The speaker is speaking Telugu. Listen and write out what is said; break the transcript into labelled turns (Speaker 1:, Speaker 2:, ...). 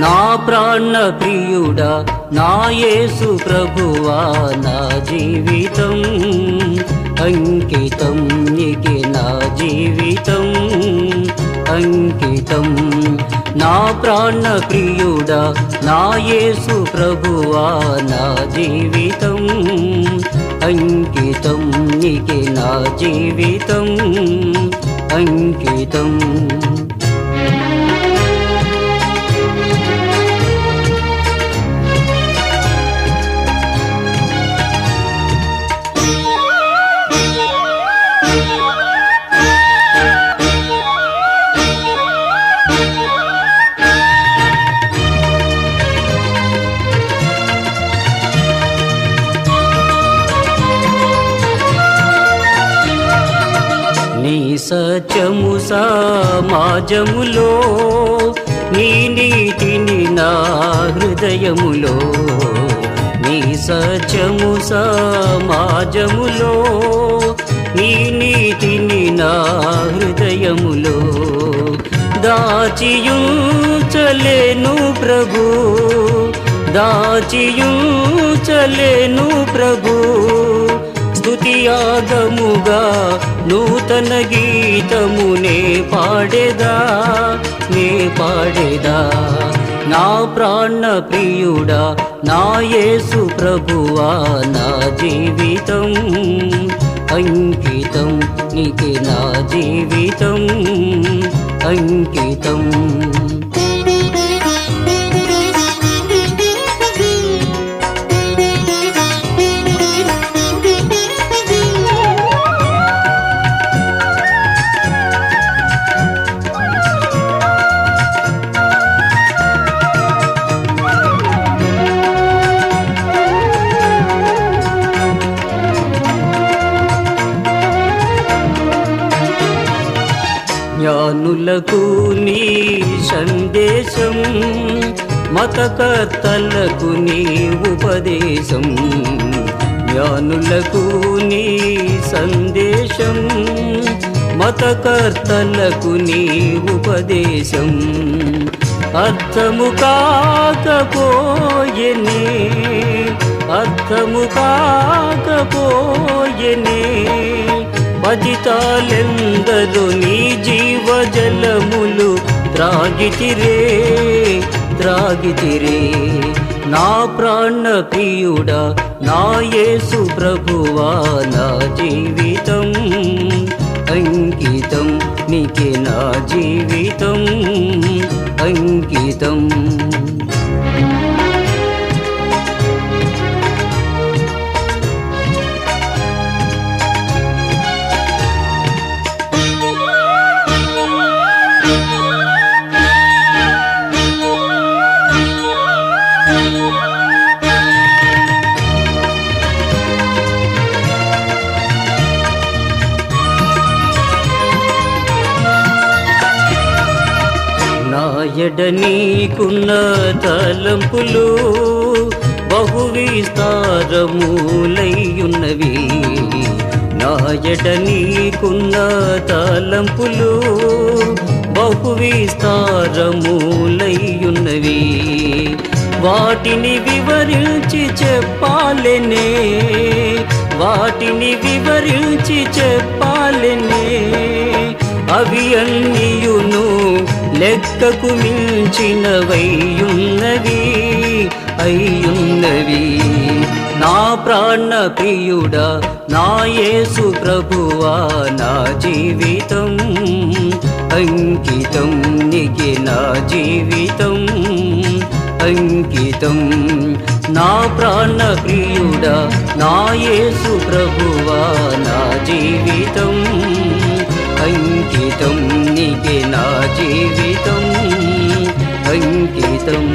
Speaker 1: నా ప్రాణ ప్రియుడా నా యేసు ప్రభువా నా జీవితం అంకితం నీకే నా జీవితం అంకితం నా ప్రాణ ప్రియుడా నా యేసు ప్రభువా నా జీవితం అంకితం నీకే నా జీవితం అంకితం నీ సత్యము సమాజములో నీ నీతిని నా హృదయములో నీ సత్యము సమాజములో నీ నీతిని నా హృదయములో దాచియుంచలేను ప్రభు దాచియుంచలేను ప్రభు స్తుతియాగముగా నూతన గీతమునే పాడేదా నే పాడేదా నా ప్రాణ ప్రియుడా నా యేసు ప్రభువా నా జీవితం అంకితం నీకే నా జీవితం అంకితం జ్ఞానులకు నీ సందేశం మతకర్తలకు నీ ఉపదేశం జ్ఞానులకు నీ సందేశం మతకర్తలకు నీ ఉపదేశం అర్థము కాకపోయెనే అర్థము కాకపోయెనే పతితాలెందరూ నీ జీవజలములు త్రాగితిరే త్రాగితిరే నా ప్రాణ ప్రియుడా నా యేసు ప్రభువా నా జీవితం అంకితం నీకే నా జీవితం అంకితం ఎడ నీకున్న తలంపులు బహు విస్తారములయ్యున్నవి నా ఎడ నీకున్న తలంపులు బహు విస్తారములయ్యున్నవి వాటిని వివరించి చెప్పాలెనే వాటిని వివరించి చెప్పాలెనే అవి అన్నియును లెక్కకు మించినవయ్యున్నవి అయ్యున్నవి నా ప్రాణ ప్రియుడా నా యేసు ప్రభువా నా జీవితం అంకితం నీకే నా జీవితం అంకితం నా ప్రాణ ప్రియుడా నా యేసు ప్రభువా నా జీవితం అంకితం నీకే నా జీవితం అంకితం